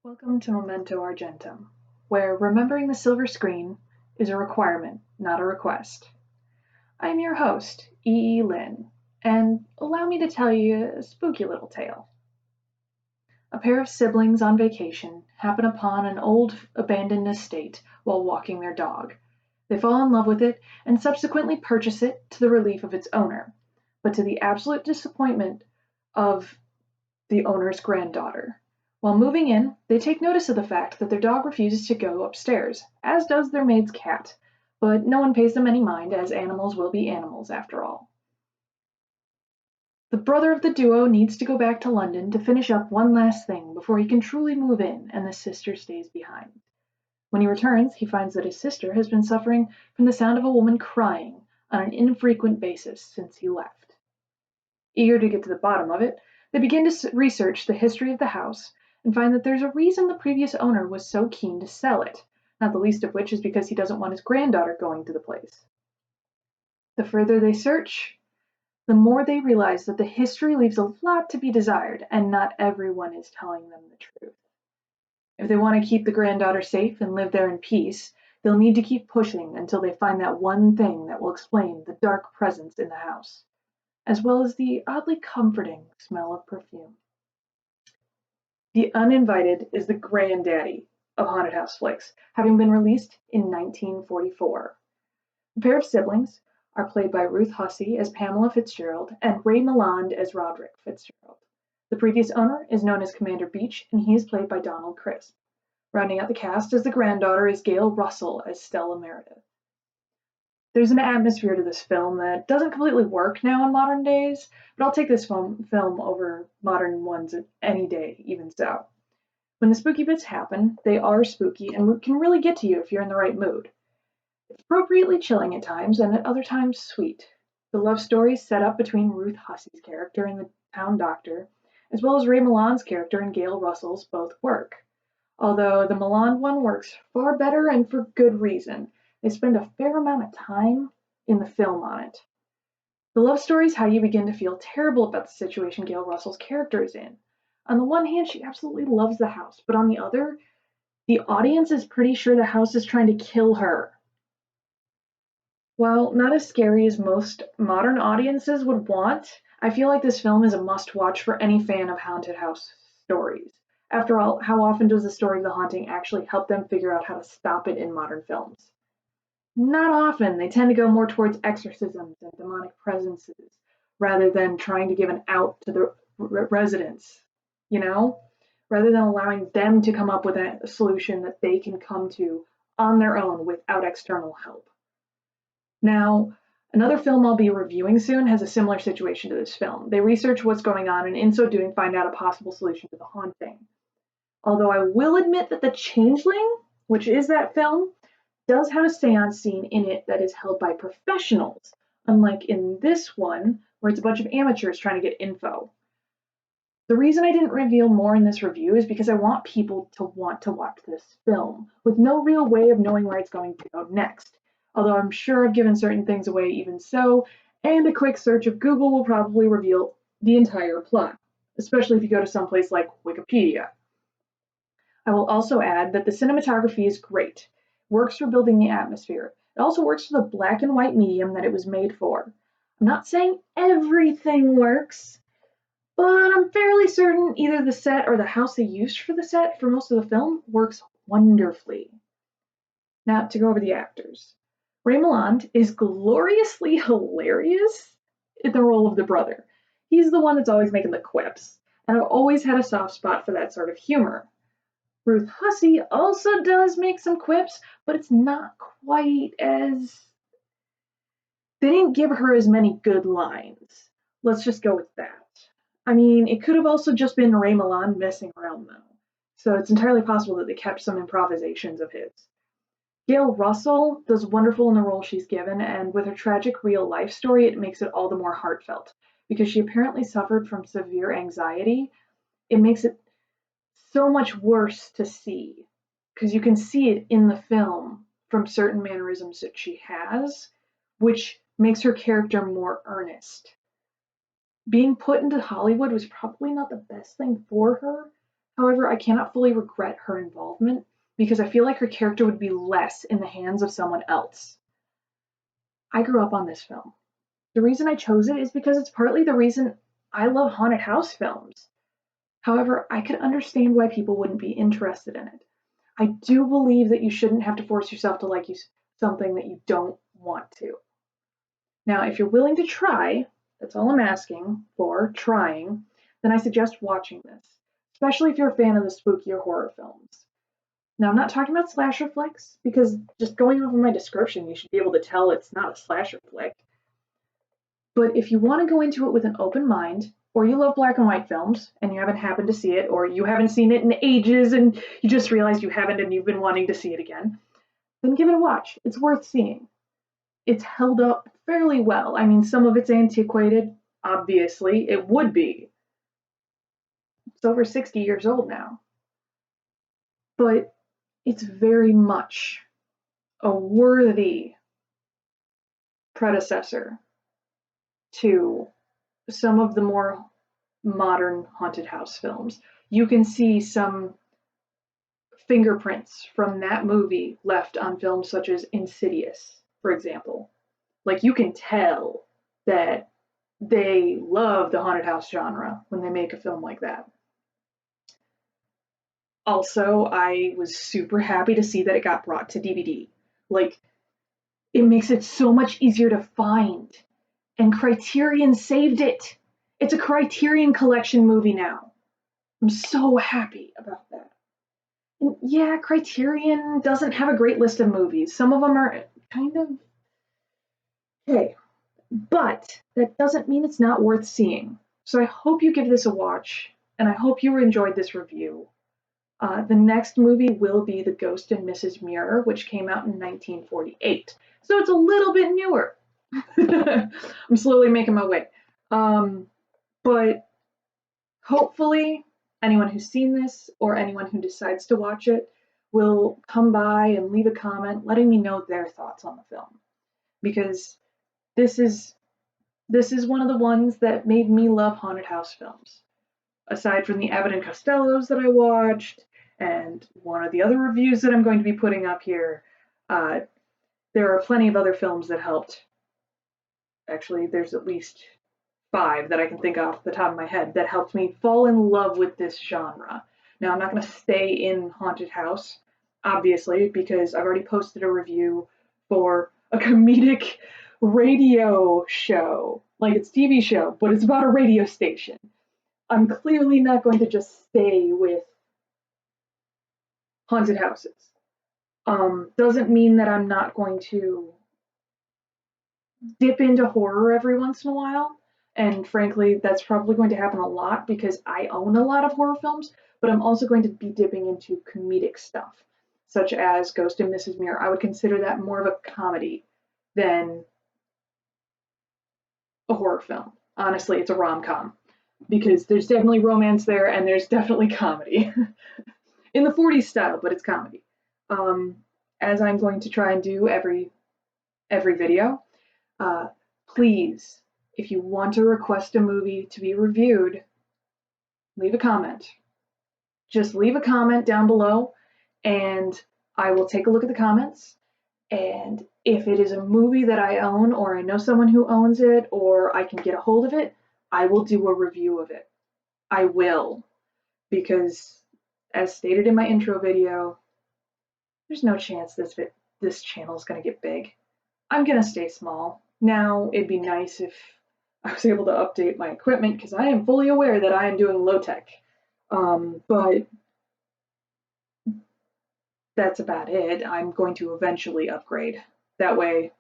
Welcome to Memento Argentum, where remembering the silver screen is a requirement, not a request. I am your host, E. Lynn, and allow me to tell you a spooky little tale. A pair of siblings on vacation happen upon an old abandoned estate while walking their dog. They fall in love with it and subsequently purchase it to the relief of its owner, but to the absolute disappointment of the owner's granddaughter. While moving in, they take notice of the fact that their dog refuses to go upstairs, as does their maid's cat, but no one pays them any mind, as animals will be animals after all. The brother of the duo needs to go back to London to finish up one last thing before he can truly move in, and the sister stays behind. When he returns, he finds that his sister has been suffering from the sound of a woman crying on an infrequent basis since he left. Eager to get to the bottom of it, they begin to research the history of the house and find that there's a reason the previous owner was so keen to sell it, not the least of which is because he doesn't want his granddaughter going to the place. The further they search, the more they realize that the history leaves a lot to be desired, and not everyone is telling them the truth. If they want to keep the granddaughter safe and live there in peace, they'll need to keep pushing until they find that one thing that will explain the dark presence in the house, as well as the oddly comforting smell of perfume. The Uninvited is the granddaddy of haunted house flicks, having been released in 1944. The pair of siblings are played by Ruth Hussey as Pamela Fitzgerald and Ray Milland as Roderick Fitzgerald. The previous owner is known as Commander Beach, and he is played by Donald Crisp. Rounding out the cast as the granddaughter is Gail Russell as Stella Meredith. There's an atmosphere to this film that doesn't completely work now in modern days, but I'll take this film over modern ones any day, even so. When the spooky bits happen, they are spooky and can really get to you if you're in the right mood. It's appropriately chilling at times, and at other times sweet. The love story set up between Ruth Hussey's character and the town doctor, as well as Ray Milland's character and Gail Russell's, both work. Although the Milland one works far better and for good reason. They spend a fair amount of time in the film on it. The love story is how you begin to feel terrible about the situation Gail Russell's character is in. On the one hand, she absolutely loves the house, but on the other, the audience is pretty sure the house is trying to kill her. While not as scary as most modern audiences would want, I feel like this film is a must-watch for any fan of haunted house stories. After all, how often does the story of the haunting actually help them figure out how to stop it in modern films? Not often. They tend to go more towards exorcisms and demonic presences rather than trying to give an out to the residents, rather than allowing them to come up with a solution that they can come to on their own without external help. Now, another film I'll be reviewing soon has a similar situation to this film. They research what's going on and in so doing find out a possible solution to the haunting. Although I will admit that The Changeling, which is that film, does have a seance scene in it that is held by professionals, unlike in this one, where it's a bunch of amateurs trying to get info. The reason I didn't reveal more in this review is because I want people to want to watch this film, with no real way of knowing where it's going to go next. Although I'm sure I've given certain things away even so, and a quick search of Google will probably reveal the entire plot, especially if you go to someplace like Wikipedia. I will also add that the cinematography is great. Works for building the atmosphere. It also works for the black and white medium that it was made for. I'm not saying everything works, but I'm fairly certain either the set or the house they used for the set for most of the film works wonderfully. Now, to go over the actors. Ray Milland is gloriously hilarious in the role of the brother. He's the one that's always making the quips, and I've always had a soft spot for that sort of humor. Ruth Hussey also does make some quips, but it's not quite as... They didn't give her as many good lines. Let's just go with that. I mean, it could have also just been Ray Milland messing around, though. So it's entirely possible that they kept some improvisations of his. Gail Russell does wonderful in the role she's given, and with her tragic real-life story, it makes it all the more heartfelt. Because she apparently suffered from severe anxiety, it makes it so much worse to see, because you can see it in the film from certain mannerisms that she has, which makes her character more earnest. Being put into Hollywood was probably not the best thing for her. However, I cannot fully regret her involvement because I feel like her character would be less in the hands of someone else. I grew up on this film. The reason I chose it is because it's partly the reason I love haunted house films. However, I could understand why people wouldn't be interested in it. I do believe that you shouldn't have to force yourself to like something that you don't want to. Now, if you're willing to try, that's all I'm asking for, trying, then I suggest watching this, especially if you're a fan of the spookier horror films. Now, I'm not talking about slasher flicks, because just going off of my description, you should be able to tell it's not a slasher flick. But if you want to go into it with an open mind, or you love black and white films and you haven't happened to see it, or you haven't seen it in ages and you just realized you haven't and you've been wanting to see it again, then give it a watch. It's worth seeing. It's held up fairly well. I mean, some of it's antiquated, obviously. It would be. It's over 60 years old now. But it's very much a worthy predecessor to some of the more modern haunted house films. You can see some fingerprints from that movie left on films such as Insidious, for example. Like, you can tell that they love the haunted house genre when they make a film like that. Also, I was super happy to see that it got brought to DVD. Like, it makes it so much easier to find. And Criterion saved it. It's a Criterion Collection movie now. I'm so happy about that. And yeah, Criterion doesn't have a great list of movies. Some of them are kind of okay, but that doesn't mean it's not worth seeing. So I hope you give this a watch, and I hope you enjoyed this review. The next movie will be The Ghost and Mrs. Muir, which came out in 1948. So it's a little bit newer. I'm slowly making my way. But hopefully, anyone who's seen this or anyone who decides to watch it will come by and leave a comment letting me know their thoughts on the film. Because this is one of the ones that made me love haunted house films. Aside from the Abbott and Costellos that I watched, and one of the other reviews that I'm going to be putting up here, there are plenty of other films that helped. Actually, there's at least 5 that I can think off the top of my head that helped me fall in love with this genre. Now, I'm not going to stay in haunted house, obviously, because I've already posted a review for a comedic radio show. Like, it's a TV show, but it's about a radio station. I'm clearly not going to just stay with haunted houses. Doesn't mean that I'm not going to dip into horror every once in a while. And frankly, that's probably going to happen a lot because I own a lot of horror films, but I'm also going to be dipping into comedic stuff, such as Ghost and Mrs. Muir. I would consider that more of a comedy than a horror film. Honestly, it's a rom-com because there's definitely romance there and there's definitely comedy. In the 40s style, but it's comedy. As I'm going to try and do every video, please, if you want to request a movie to be reviewed, leave a comment. Just leave a comment down below, and I will take a look at the comments. And if it is a movie that I own, or I know someone who owns it, or I can get a hold of it, I will do a review of it. I will, because as stated in my intro video, there's no chance this channel is going to get big. I'm going to stay small. Now, it'd be nice if I was able to update my equipment because I am fully aware that I am doing low tech. But that's about it. I'm going to eventually upgrade. That way,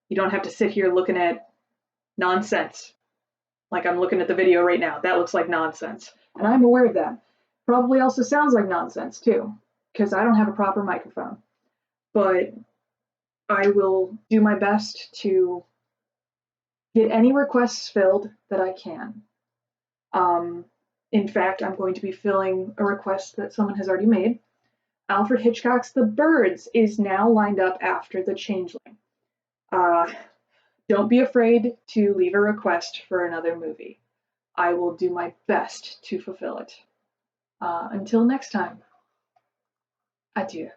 you don't have to sit here looking at nonsense. Like I'm looking at the video right now. That looks like nonsense. And I'm aware of that. Probably also sounds like nonsense too, because I don't have a proper microphone. But I will do my best to get any requests filled that I can. In fact, I'm going to be filling a request that someone has already made. Alfred Hitchcock's The Birds is now lined up after The Changeling. Don't be afraid to leave a request for another movie. I will do my best to fulfill it. Until next time, adieu.